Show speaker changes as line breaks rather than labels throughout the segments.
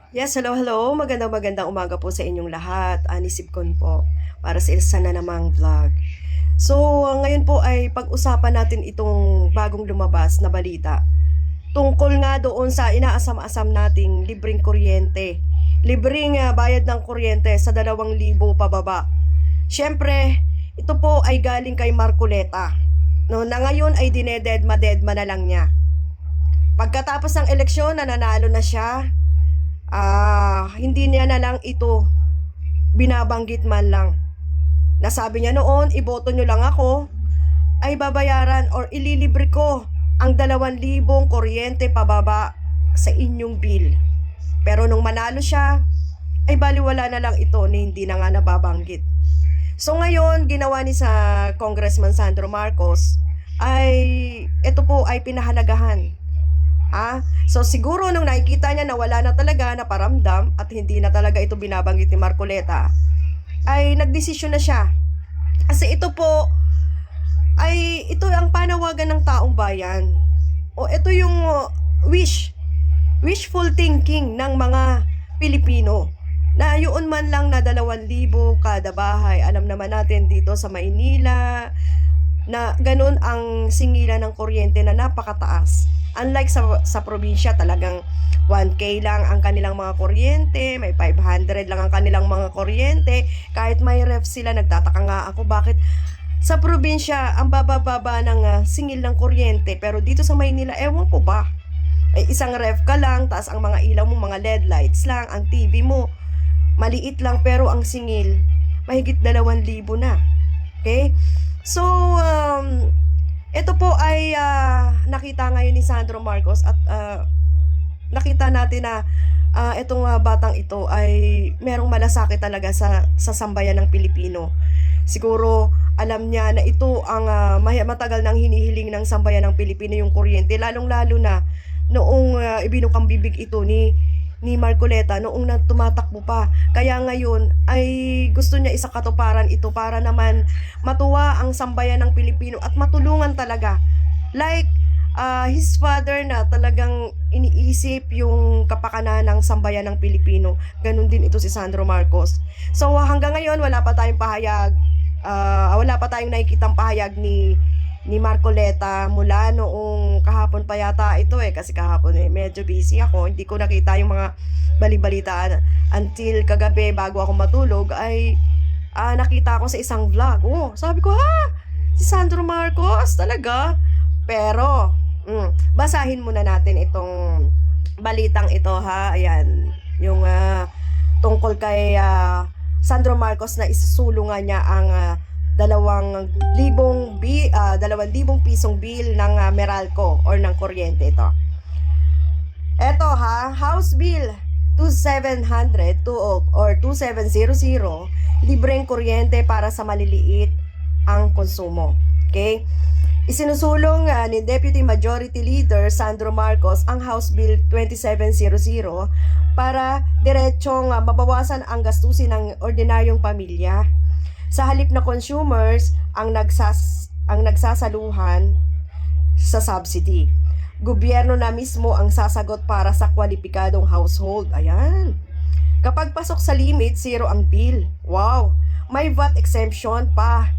Yes, hello, hello. Magandang umaga po sa inyong lahat. Ani Sipcon po para sa isa na namang vlog. So, ngayon po ay pag-usapan natin itong bagong lumabas na balita. Tungkol nga doon sa inaasam-asam nating libreng kuryente. Libreng bayad ng kuryente sa 2,000 pababa. Siyempre, ito po ay galing kay Marcoleta. No, na ngayon ay dinededma-dedma na lang niya. Pagkatapos ng eleksyon, nananalo na siya. Hindi niya na lang ito binabanggit man lang. Nasabi niya noon, iboto nyo lang ako, ay babayaran or ililibre ko ang 2,000 kuryente pababa sa inyong bill. Pero nung manalo siya, ay baliwala na lang ito ni hindi na nga nababanggit. So ngayon, ginawa ni sa Congressman Sandro Marcos ay ito po ay pinahalagahan. So siguro nung nakikita niya na wala na talaga na paramdam at hindi na talaga ito binabanggit ni Marcoleta, ay nagdesisyon na siya. Kasi ito po ay ito ang panawagan ng taong bayan. O ito yung wishful thinking ng mga Pilipino. Na yun man lang na 2,000 kada bahay. Alam naman natin dito sa Maynila na ganun ang singilan ng kuryente na napakataas. Unlike sa probinsya, talagang 1K lang ang kanilang mga kuryente, may 500 lang ang kanilang mga kuryente. Kahit may ref sila, nagtataka nga ako bakit sa probinsya ang bababa ng singil ng kuryente. Pero dito sa Maynila, ewan ko ba, ay isang ref ka lang, taas ang mga ilaw mo, mga LED lights lang, ang TV mo, maliit lang pero ang singil, mahigit 2,000 na. Okay? So, ito po ay nakita ngayon ni Sandro Marcos at nakita natin na itong batang ito ay merong malasakit talaga sa sambayan ng Pilipino. Siguro alam niya na ito ang matagal nang hinihiling ng sambayan ng Pilipino, yung kuryente, lalong-lalo na noong ibinukang bibig ito ni Marcoleta noong tumatakbo pa. Kaya ngayon ay gusto niya isakatuparan ito para naman matuwa ang sambayan ng Pilipino at matulungan talaga. Like his father na talagang iniisip yung kapakanan ng sambayan ng Pilipino. Ganun din ito si Sandro Marcos. So hanggang ngayon wala pa tayong pahayag, wala pa tayong nakikitang pahayag ni Marcoleta mula noong kahapon pa yata ito kasi kahapon medyo busy ako, hindi ko nakita yung mga balibalitaan until kagabi bago ako matulog ay nakita ko sa isang vlog. Sabi ko si Sandro Marcos talaga. Pero basahin muna natin itong balitang ito ayan yung tungkol kay Sandro Marcos na isusulungan niya ang 2,000 pisong bill ng Meralco or ng kuryente ito. Eto House Bill 2700 or 2700, libreng kuryente para sa maliliit ang konsumo. Okay? Isinusulong ni Deputy Majority Leader Sandro Marcos ang House Bill 2700 para diretsong mabawasan ang gastusin ng ordinaryong pamilya. Sa halip na consumers ang nagsasaluhan sa subsidy. Gobyerno na mismo ang sasagot para sa kwalipikadong household. Ayan. Kapag pasok sa limit, zero ang bill. Wow! May VAT exemption pa.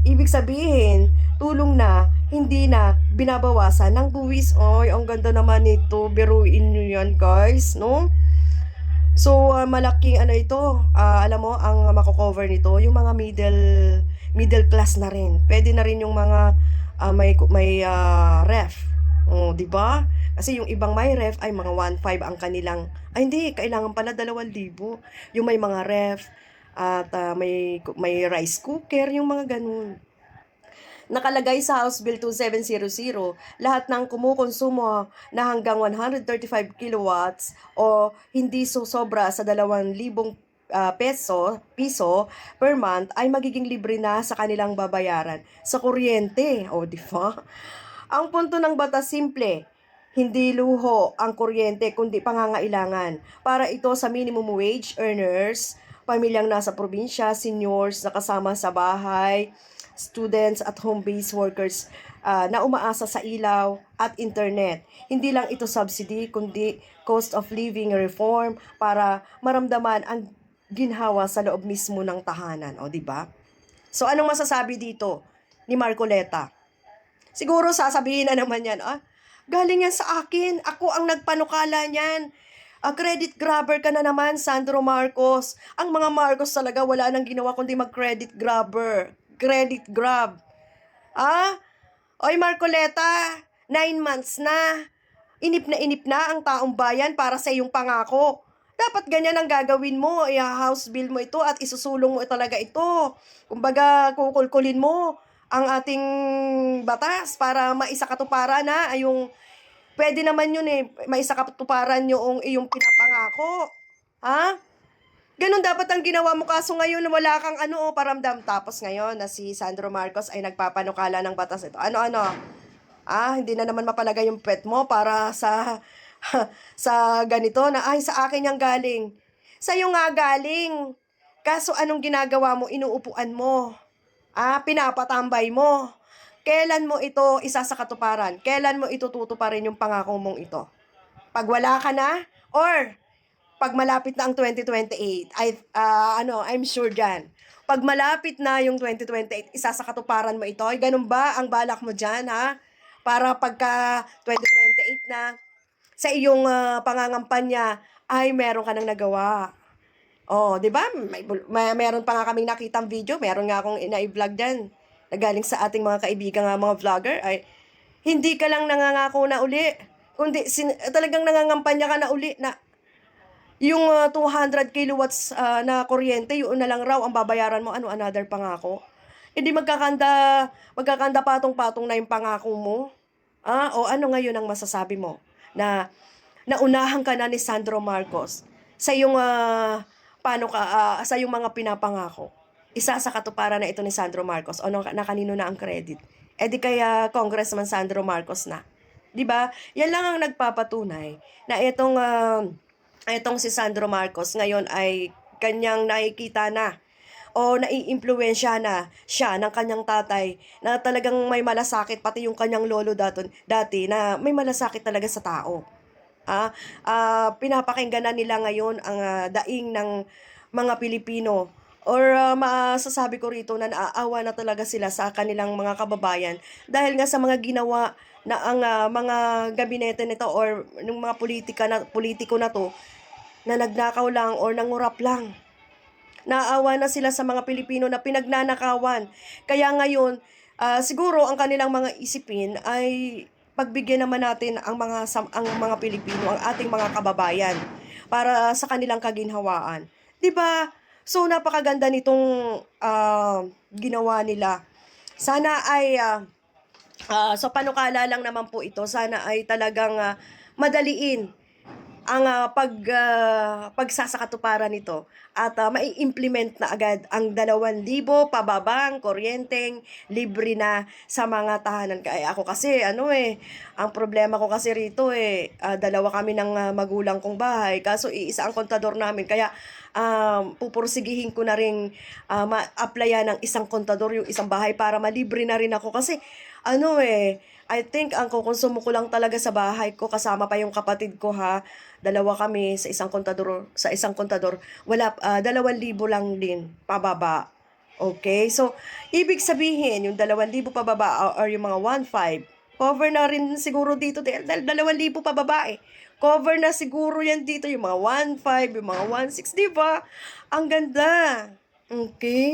Ibig sabihin, tulong na, hindi na binabawasan ng buwis. Ay, ang ganda naman nito. Biruin nyo yan, guys, no? So, malaking ito, alam mo, ang mako-cover nito, yung mga middle class na rin. Pwede na rin yung mga may ref. Di ba? Kasi yung ibang may ref ay mga 1,500 ang kanilang. Ay, hindi, kailangan pala 2,000. Yung may mga ref at may rice cooker, yung mga ganun. Nakalagay sa House Bill 2700, lahat ng kumukonsumo na hanggang 135 kilowatts o hindi susobra sa 2,000 piso per month ay magiging libre na sa kanilang babayaran sa kuryente. Di ba? Ang punto ng batas simple, hindi luho ang kuryente kundi pangangailangan. Para ito sa minimum wage earners, pamilyang nasa probinsya, seniors na kasama sa bahay, students at home-based workers na umaasa sa ilaw at internet. Hindi lang ito subsidy, kundi cost of living reform para maramdaman ang ginhawa sa loob mismo ng tahanan. O, di ba? So, anong masasabi dito ni Marcoleta? Siguro sasabihin na naman yan, galing yan sa akin. Ako ang nagpanukala niyan. Credit grabber ka na naman, Sandro Marcos. Ang mga Marcos talaga wala nang ginawa kundi mag-credit grabber. Credit grab. Oy Marcoleta, 9 months na. Inip na ang taong bayan para sa iyong pangako. Dapat ganyan ang gagawin mo. I-house bill mo ito at isusulong mo talaga ito. Kumbaga, kukulkulin mo ang ating batas para maisakatuparan na yung pwede naman yun maisakatuparan yung iyong pinapangako. Ganun dapat ang ginawa mo, kaso ngayon wala kang paramdam. Tapos ngayon na si Sandro Marcos ay nagpapanukala ng batas ito. Hindi na naman mapalagay yung pet mo para sa sa ganito na sa akin yung galing. Sa'yo nga galing. Kaso anong ginagawa mo? Inuupuan mo. Pinapatambay mo. Kailan mo ito isasakatuparan? Kailan mo ito tutuparin yung pangako mong ito? Pag wala ka na? Or pag malapit na ang 2028? I'm sure dyan. Pag malapit na yung 2028, isasakatuparan mo ito? Ganun ba ang balak mo dyan, Para pagka 2028 na, sa iyong pangangampanya, ay meron ka nang nagawa. Di ba? Meron pa nga kaming nakitang video, meron nga akong ina-vlog dyan, na galing sa ating mga kaibigan mga vlogger, ay hindi ka lang nangangako na uli, kundi talagang nangangampanya ka na uli na yung 200 kilowatts na kuryente, yun na lang raw ang babayaran mo. Another pangako? Hindi magkakanda patong-patong na yung pangako mo. O ano ngayon ang masasabi mo? Na naunahan ka na ni Sandro Marcos sa iyong sa iyong mga pinapangako. Isa sa katuparan na ito ni Sandro Marcos o na kanino na ang credit. Di kaya Congressman Sandro Marcos na. 'Di ba? Yan lang ang nagpapatunay na itong si Sandro Marcos ngayon ay kanyang nakikita na o naiimpluwensya na siya ng kanyang tatay na talagang may malasakit, pati yung kanyang lolo dati na may malasakit talaga sa tao. Pinapakinggan na nila ngayon ang daing ng mga Pilipino, or masasabi ko rito na naaawa na talaga sila sa kanilang mga kababayan dahil nga sa mga ginawa na ang mga gabinete nito or ng mga politiko na to na nagnakaw lang or nangurap lang. Naaawa na sila sa mga Pilipino na pinagnanakawan. Kaya ngayon, siguro ang kanilang mga isipin ay pagbigyan naman natin ang mga Pilipino, ang ating mga kababayan para sa kanilang kaginhawaan. 'Di ba? So napakaganda nitong ginawa nila. Sana ay so panukala lang naman po ito. Sana ay talagang madaliin ang pagsasakatuparan nito at mai-implement na agad ang 2,000 pababang kuryenteng libre na sa mga tahanan. Kaya ako kasi ang problema ko kasi rito dalawa kami ng magulang kong bahay, kaso iisa ang kontador namin, kaya pupursigihin ko na rin ma-applyan ng isang kontador yung isang bahay para malibre na rin ako kasi I think ang kukonsumo ko lang talaga sa bahay ko, kasama pa yung kapatid ko dalawa kami sa isang kontador, wala 2,000 lang din pababa. Okay? So ibig sabihin yung 2,000 pababa or yung mga 1,500 cover na rin siguro dito dahil 2,000 pababa cover na siguro yan dito, yung mga 1,500, yung mga 1,600, di ba? Ang ganda. Okay?